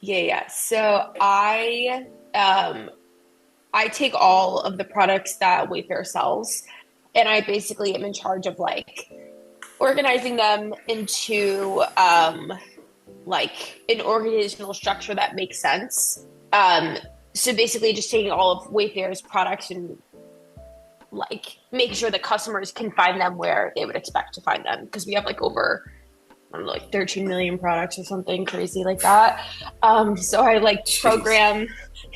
Yeah. So I take all of the products that Wayfair sells, and I basically am in charge of like organizing them into like an organizational structure that makes sense. Um, so basically, just taking all of Wayfair's products and like making sure that customers can find them where they would expect to find them because we have like over I don't know, like 13 million products or something crazy like that. So I like Jeez. program,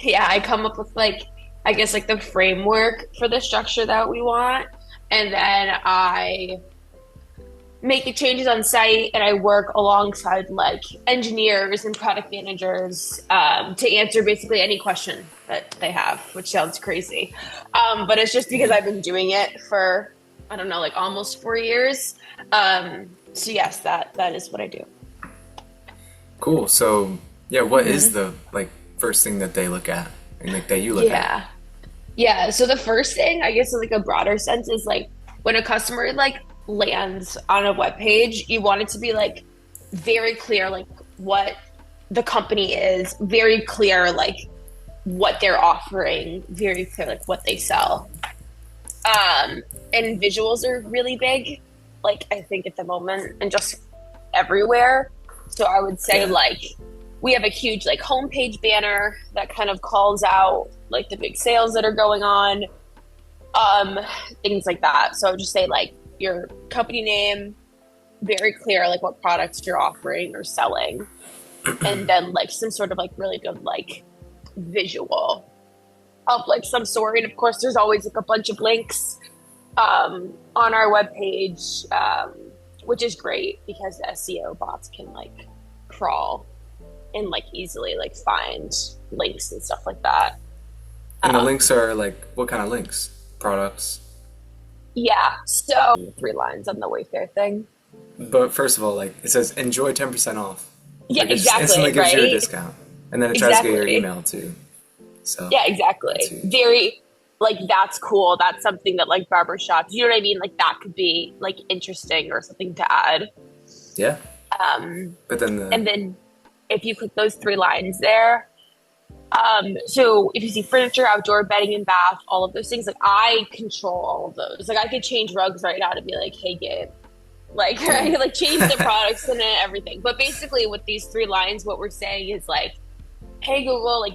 yeah, I come up with like, I guess like the framework for the structure that we want. And then I make the changes on site and I work alongside like engineers and product managers to answer basically any question that they have, which sounds crazy. But it's just because Yeah. I've been doing it for, I don't know, like almost 4 years. So yes, that is what I do. Cool. So, yeah, what is hmm the like first thing that they look at and like that you look at? Yeah. Yeah. So the first thing, I guess, in like a broader sense, is like when a customer like lands on a web page, you want it to be like very clear, like what the company is, very clear, like what they're offering, very clear, like what they sell. And visuals are really big, like I think at the moment, and just everywhere. So I would say Yeah. like we have a huge like homepage banner that kind of calls out like the big sales that are going on, um, things like that. So I would just say like your company name, very clear like what products you're offering or selling, and then like some sort of like really good like visual of like some sort. And of course, there's always like a bunch of links on our webpage, which is great because the SEO bots can like crawl and like easily like find links and stuff like that. And the Um, links are like what kind of links? Products. yeah, so 3 lines on the Wayfair thing. But first of all, like it says enjoy 10% off. Yeah, Like it just instantly exactly, gives you a right? discount. And then it tries to get your Exactly. email too. So Yeah, that's exactly. huge. Very like that's cool. That's something that like barber shops, you know what I mean? Like that could be like interesting or something to add. Yeah. Um, But then the and then if you click those 3 lines there, so if you see furniture, outdoor, bedding and bath, all of those things, like I control all of those. Like I could change rugs right now to be like, hey Gabe, like I dang. could like change the products and everything. But basically with these 3 lines, what we're saying is like, hey Google, like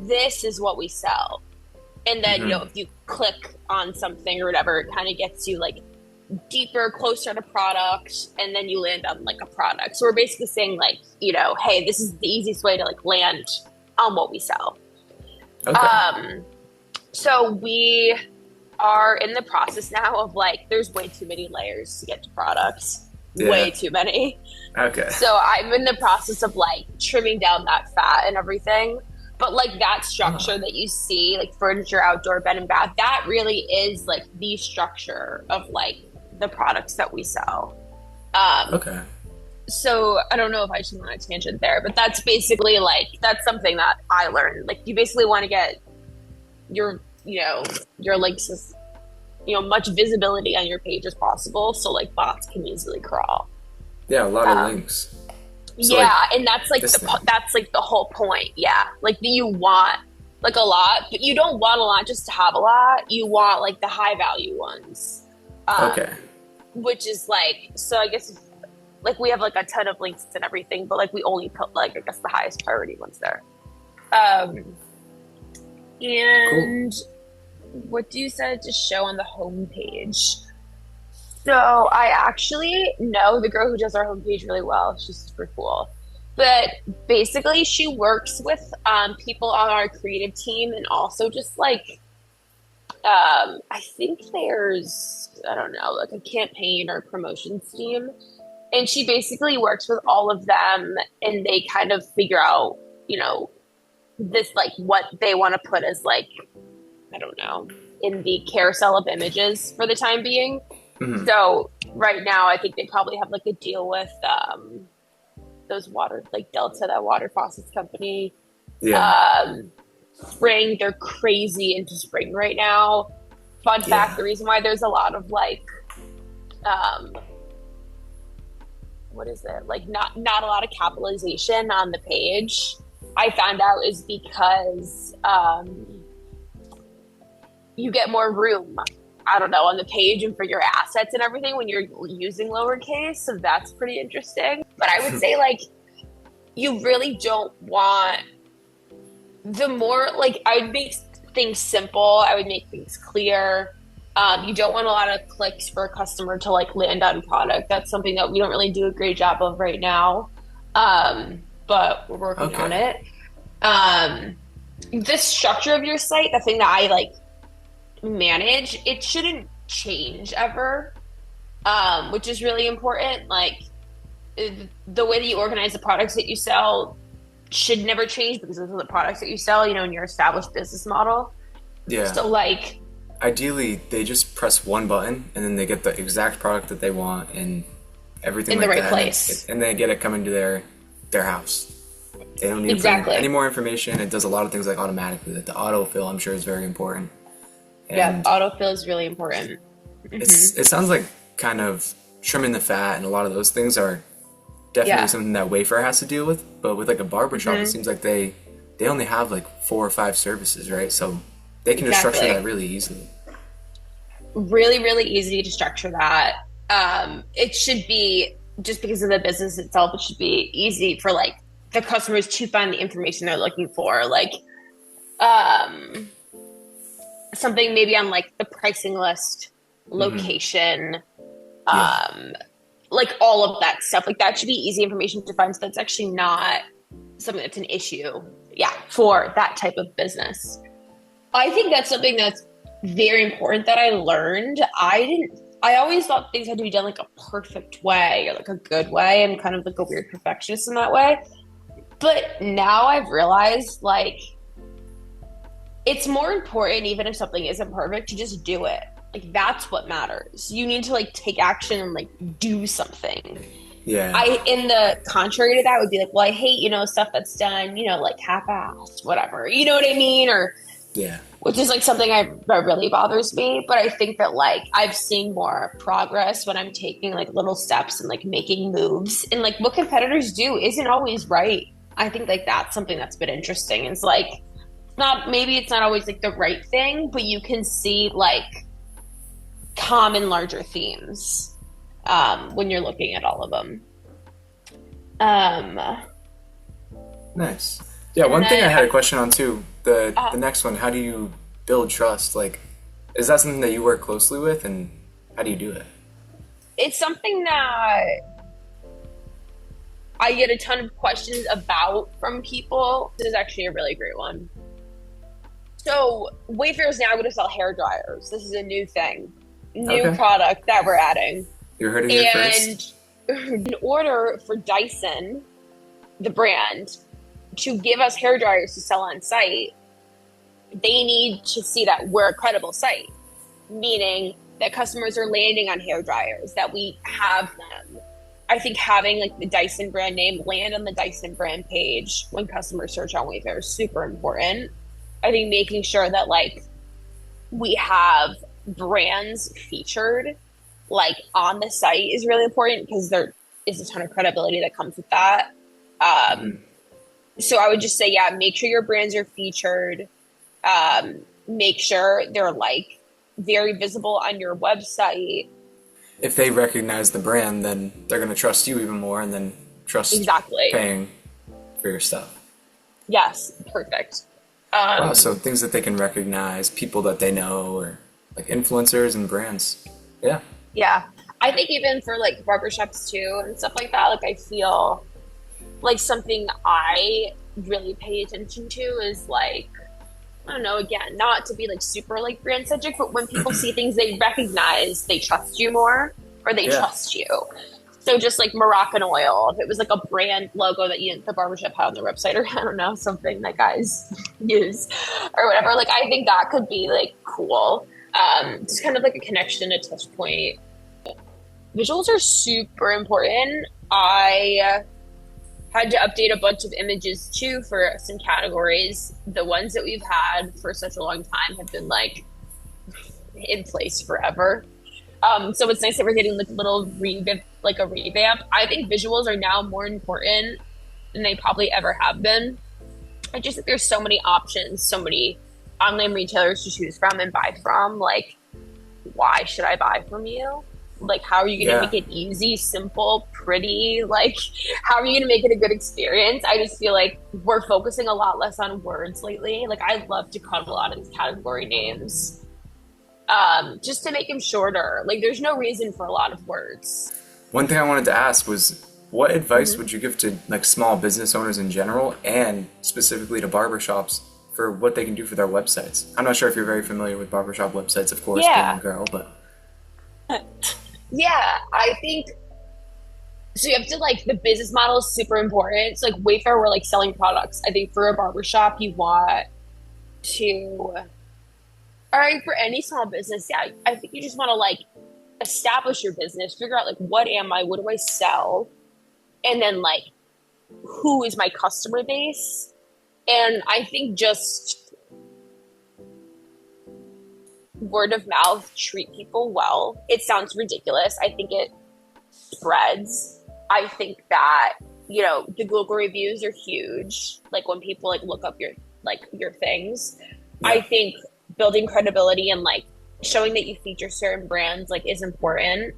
this is what we sell. And then, Hmm. if you click on something or whatever, it kind of gets you like deeper, closer to product, and then you land on like a product. So we're basically saying like, hey, this is the easiest way to like land on what we sell. Okay. Um, so we are in the process now of like, there's way too many layers to get to products, way Yeah. too many. Okay. So I'm in the process of like trimming down that fat and everything. But like that Oh, structure that you see, like furniture, outdoor, bed and bath, that really is like the structure of like the products that we sell. Um, okay. so I don't know if I should go on a tangent there, but that's basically like that's something that I learned. Like you basically want to get your your links as much visibility on your page as possible, so like bots can easily crawl. Yeah, a lot of Um, links. So like Yeah, and that's like this thing. that's like the whole point. Yeah, like you want like a lot, but you don't want a lot just to have a lot. You want like the high value ones, Okay. um, which is like so. I guess like we have like a ton of links and everything, but like we only put like I guess the highest priority ones there. Um, Cool. and what do you said to show on the homepage? So I actually know the girl who does our homepage really well. She's super cool. But basically, she works with people on our creative team and also just like, I think there's, I don't know, like a campaign or promotions team. And she basically works with all of them and they kind of figure out, you know, this like what they want to put as like, I don't know, in the carousel of images for the time being. Hmm. So right now, I think they probably have like a deal with those water, like Delta, that water faucets company. Yeah. Um, spring, they're crazy into spring right now. Fun fact: Yeah. the reason why there's a lot of like, um, what is it? Like not a lot of capitalization on the page. I found out is because you get more room, I don't know, on the page and for your assets and everything when you're using lowercase. So that's pretty interesting. But I would say like you really don't want the more like I would make things simple. I would make things clear. You don't want a lot of clicks for a customer to like land on product. That's something that we don't really do a great job of right now. But we're working on it. The structure of your site, the thing that I like manage, it shouldn't change ever, which is really important. Like the way that you organize the products that you sell should never change because those are the products that you sell, you know, in your established business model. Yeah. So like ideally they just press one button and then they get the exact product that they want and everything in like the right that. place. And they get it coming to their house. They don't need exactly. any more information. It does a lot of things like automatically. Like the autofill, I'm sure, is very important. And yeah, autofill is really important. It sounds like kind of trimming the fat and a lot of those things are definitely something that Wayfair has to deal with. But with like a barbershop, it seems like they only have like 4 or 5 services, right? So they can just structure that really easily. Really, really easy to structure that. It should be, just because of the business itself, it should be easy for like the customers to find the information they're looking for. Like something maybe on like the pricing list, location, like all of that stuff. Like that should be easy information to find. So that's actually not something that's an issue. Yeah, for that type of business. I think that's something that's very important that I learned. I always thought things had to be done like a perfect way or like a good way. I'm kind of like a weird perfectionist in that way. But now I've realized like it's more important, even if something isn't perfect, to just do it. Like that's what matters. You need to like take action and like do something. Yeah. In the contrary to that would be like, well, I hate, you know, stuff that's done, you know, like half-assed, whatever. You know what I mean? Or which is like something that really bothers me. But I think that like I've seen more progress when I'm taking like little steps and like making moves. And like what competitors do isn't always right. I think like that's something that's been interesting. It's like maybe it's not always like the right thing, but you can see like common larger themes when you're looking at all of them. Nice. Yeah, one thing I had a question on too. The next one, how do you build trust? Like, is that something that you work closely with, and how do you do it? It's something that I get a ton of questions about from people. This is actually a really great one. So Wayfair is now going to sell hair dryers. This is a new thing, new product that we're adding. You heard it here first. And in order for Dyson, the brand, to give us hair dryers to sell on site, they need to see that we're a credible site, meaning that customers are landing on hair dryers, that we have them. I think having like the Dyson brand name land on the Dyson brand page when customers search on Wayfair is super important. I think making sure that like we have brands featured like on the site is really important because there is a ton of credibility that comes with that. So I would just say, make sure your brands are featured. Make sure they're like very visible on your website. If they recognize the brand, then they're going to trust you even more and then trust paying for your stuff. Yes, perfect. Wow, so things that they can recognize, people that they know, or like influencers and brands. Yeah. Yeah. I think even for like barbershops too and stuff like that, like I feel like something I really pay attention to is like, I don't know, again, not to be like super like brand centric, but when people see things they recognize, they trust you more or they trust you. So just like Moroccan oil, if it was like a brand logo that the barbershop had on their website, or I don't know, something that guys use or whatever, like I think that could be like cool. Just kind of like a connection, a touch point. Visuals are super important. I had to update a bunch of images too for some categories. The ones that we've had for such a long time have been like in place forever. So it's nice that we're getting like a little revamp. I think visuals are now more important than they probably ever have been. I just think there's so many options, so many online retailers to choose from and buy from. Like, why should I buy from you? Like, how are you going to Yeah. make it easy, simple, pretty? Like, how are you going to make it a good experience? I just feel like we're focusing a lot less on words lately. Like, I love to cut a lot of these category names just to make them shorter. Like, there's no reason for a lot of words. One thing I wanted to ask was, what advice Mm-hmm. would you give to like small business owners in general, and specifically to barbershops for what they can do for their websites? I'm not sure if you're very familiar with barbershop websites, of course, being a Yeah. girl, but Yeah. I think so. You have to like the business model is super important. So, like, Wayfair, we're like selling products. I think for a barbershop, you want to, all right, for any small business, yeah, I think you just want to like establish your business, figure out like what am I, what do I sell, and then like who is my customer base. And I think just word of mouth, treat people well. It sounds ridiculous. I think it spreads. I think that, you know, the Google reviews are huge. Like when people like look up your things. I yeah, think building credibility and like showing that you feature certain brands like is important.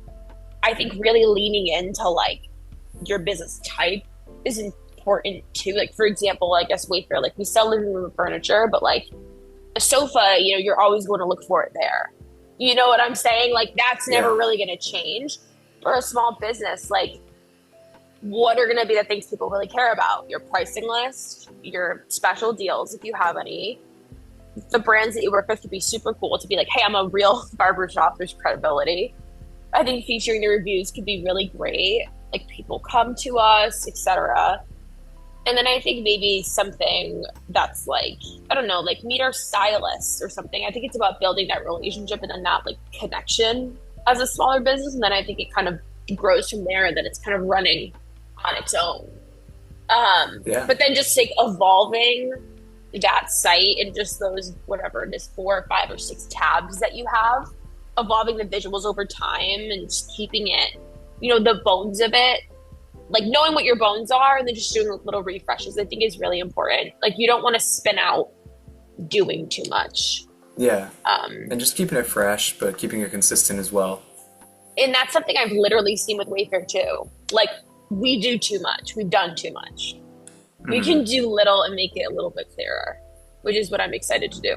I think really leaning into like your business type is important too. Like for example, I guess Wayfair, like we sell living room furniture, but like a sofa, you know, you're always going to look for it there. You know what I'm saying? Like that's never yeah, really going to change. For a small business, like what are going to be the things people really care about? Your pricing list, your special deals, if you have any. The brands that you work with could be super cool to be like, hey, I'm a real barbershop. There's credibility. I think featuring the reviews could be really great. Like people come to us, etc. And then I think maybe something that's like, I don't know, like meet our stylist or something. I think it's about building that relationship and then that like connection as a smaller business. And then I think it kind of grows from there and then it's kind of running on its own. yeah. But then just like evolving that site and just those, whatever it is, 4 or 5 or 6 tabs that you have, evolving the visuals over time and just keeping it, you know, the bones of it, like knowing what your bones are and then just doing little refreshes, I think is really important. Like you don't want to spin out doing too much. Yeah. Um, And just keeping it fresh, but keeping it consistent as well. and that's something I've literally seen with Wayfair too. Like we do too much. We've done too much. We Mhm. can do little and make it a little bit clearer, which is what I'm excited to do.